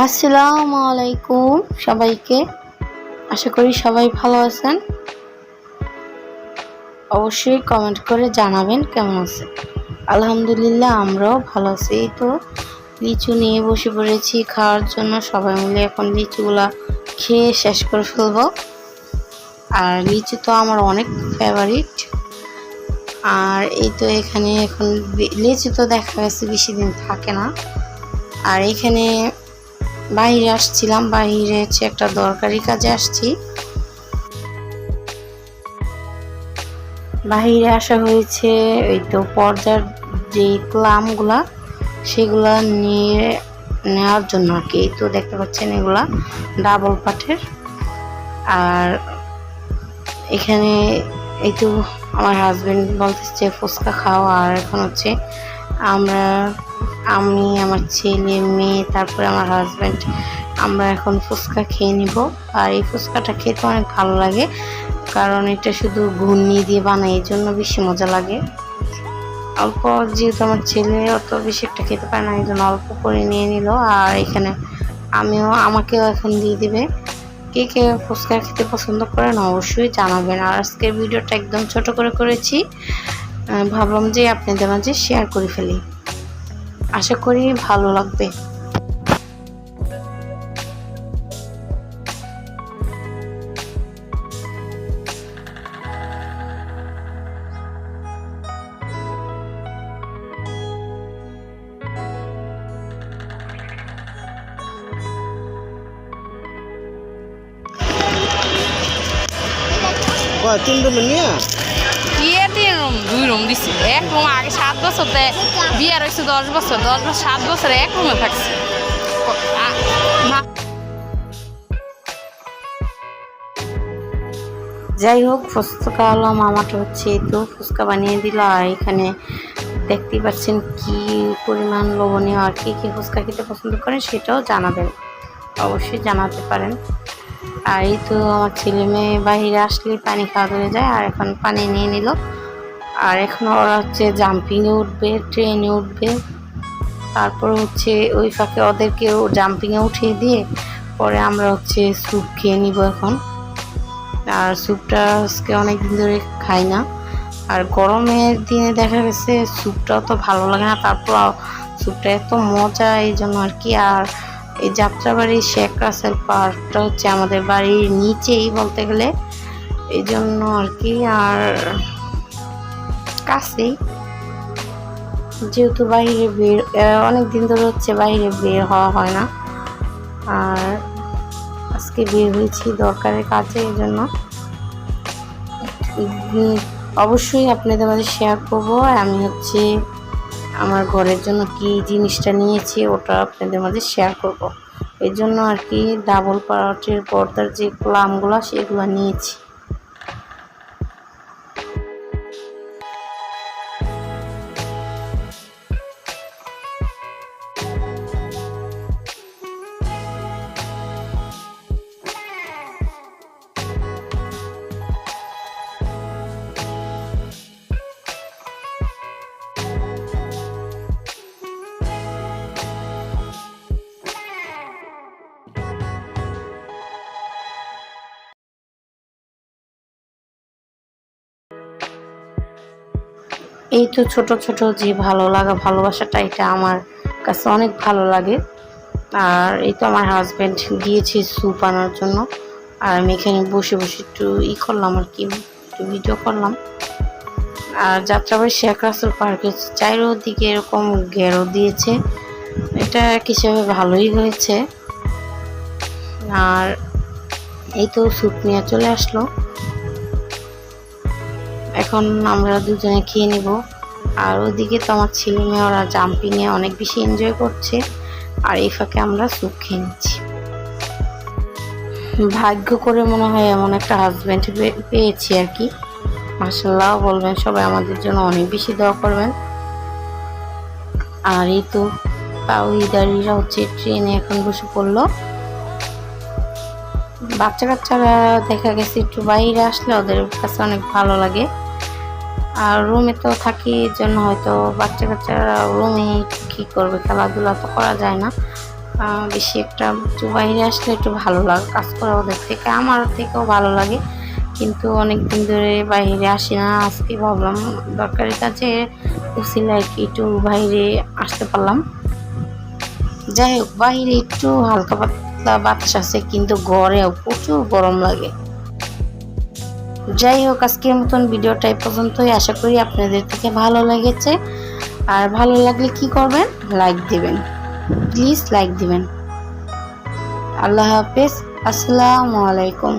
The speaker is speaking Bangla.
আসসালামু আলাইকুম সবাইকে। আশা করি সবাই ভালো আছেন। অবশ্যই কমেন্ট করে জানাবেন কেমন আছেন। আলহামদুলিল্লাহ আমরাও ভালো আছি। এই তো লিচু নিয়ে বসে পড়েছি খাওয়ার জন্য। সবাই মিলে এখন লিচুগুলা খেয়ে শেষ করে ফেলবো। আর লিচু তো আমার অনেক ফেভারিট। আর এই তো এখানে এখন লিচু তো দেখা গেছে বেশি দিন থাকে না। আর এখানে বাইরে আসছিলাম, বাইরে হচ্ছে একটা দরকারি কাজে আসছি। বাইরে আসা হয়েছে ওই তো পর্দার যে ক্লামগুলা সেগুলা নেওয়ার জন্য আর কি। তো দেখতে পাচ্ছেন এগুলা ডাবল পাটের। আর এখানে এই তো আমার হাজবেন্ড বলতেছে ফুচকা খাও। আর এখন হচ্ছে আমি আমার ছেলে মেয়ে তারপরে আমার হাজবেন্ড আমরা এখন ফুচকা খেয়ে নিব। আর এই ফুচকাটা খেতে অনেক ভালো লাগে, কারণ এটা শুধু ঘূর্ণি দিয়ে বানাই, এই জন্য বেশি মজা লাগে। অল্প, যেহেতু আমার ছেলে অত বেশি একটা খেতে পারে না, এই জন্য অল্প করে নিয়ে নিল। আর এখানে আমাকেও এখন দিয়ে দিবে। কে কে ফুচকা খেতে পছন্দ করেন অবশ্যই জানাবেন। আর আজকের ভিডিওটা একদম ছোট করে করেছি, ভাবলাম যে আপনাদের মাঝে শেয়ার করে ফেলি। আশা করি ভালো লাগবে। তিন রুম নিয়ে বিয়ে 3 রুম দিছি। এক রুম আগে 7 বছরতে বিয়ে রয়েছে 10 বছর 7 বছরে এক রুমে থাকছি। যাই হোক, ফুচকা হলো মামাটা হচ্ছে এই তো ফুচকা বানিয়ে দিল। আর এখানে দেখতেই পাচ্ছেন কি পরিমাণ লবণীয়। আর কি কি ফুচকা খেতে পছন্দ করেন সেটাও জানাবেন, অবশ্যই জানাতে পারেন। আর এই তো আমার ছেলে মেয়ে বাহিরে আসলেই পানি খাওয়া ধরে যায়। আর এখন পানি নিয়ে নিল। আর এখন ওরা হচ্ছে জাম্পিংয়ে উঠবে, ট্রেনে উঠবে। তারপর হচ্ছে ওই ফাঁকে ওদেরকেও জাম্পিংয়ে উঠিয়ে দিয়ে পরে আমরা হচ্ছে স্যুপ খেয়ে নিব এখন। আর স্যুপটা আজকে অনেক দিন ধরে খাই না। আর গরমের দিনে দেখা গেছে স্যুপটাও তো ভালো লাগে না, তারপর স্যুপটা এত মজা, এই জন্য আর কি। আর এই যাত্রাবাড়ির শেখ রাসেল পার্কটা হচ্ছে আমাদের বাড়ির নিচেই বলতে গেলে, এই জন্য আর কি। আর কাছেই, যেহেতু বাইরে অনেক দিন ধরে হচ্ছে বাইরে বের হওয়া হয় না। আর আজকে বের হয়েছি দরকারের কাজে, এই জন্য অবশ্যই আপনাদের মাঝে শেয়ার করব। আমি হচ্ছে আমার ঘরের জন্য কি জিনিসটা নিয়েছি ওটা আপনাদের মাঝে শেয়ার করব। এই জন্য আর কি ডাবল পাটের পর্দার যে ক্লামগুলো সেগুলো নিয়েছি। এই তো ছোট ছোট যে ভালো লাগা ভালোবাসাটা, এটা আমার কাছে অনেক ভালো লাগে। আর এই তো আমার হাজব্যান্ড গিয়েছে স্যুপ আনার জন্য। আর আমি এখানে বসে বসে একটু করলাম আর কি, একটু ভিডিও করলাম। আর যাত্রাবাড়ি শেখ রাসেল পার্কের চারিদিকে এরকম ঘেরো দিয়েছে, এটা এক হিসাবে ভালোই হয়েছে। আর এই তো স্যুপ নিয়ে চলে আসলো। এখন আমরা দুজনে খেয়ে নিব। আর ওদিকে তো আমার ছেলে মেয়ে ওরা জাম্পিংয়ে অনেক বেশি এনজয় করছে। আর এই ফাঁকে আমরা স্যুপ খেয়ে নিচ্ছি। ভাগ্য করে মনে হয় এমন একটা হাজব্যান্ড পেয়েছি আর কি। মাশাআল্লাহ বলবেন সবাই, আমাদের জন্য অনেক বেশি দোয়া করবেন। আর এই তো তাওহিদারিরা হচ্ছে ট্রেনে এখন বসে পড়লো। বাচ্চা কাচ্চারা দেখা গেছে একটু বাইরে আসলে ওদের কাছে অনেক ভালো লাগে। আর রুমে তো থাকি, জন্য হয়তো বাচ্চা কাচ্চারা রুমে কি করবে, খেলাধুলা তো করা যায় না। বেশি একটা একটু বাইরে আসলে একটু ভালো লাগে কাজ করা, ওদের থেকে আমার থেকেও ভালো লাগে। কিন্তু অনেক দিন ধরে বাইরে আসি না, আজকে ভাবলাম দরকারি কাজে উচিত আর কি একটু বাইরে আসতে পারলাম। যাই হোক, বাইরে একটু হালকা পাতলা বাতাস আছে, কিন্তু ঘরেও প্রচুর গরম লাগে। যাই হোক, আজকের মতন ভিডিওটা এই পর্যন্তই। আশা করি আপনাদের থেকে ভালো লেগেছে। আর ভালো লাগলে কি করবেন, লাইক দিবেন, প্লিজ লাইক দিবেন। আল্লাহ হাফেজ, আসসালামু আলাইকুম।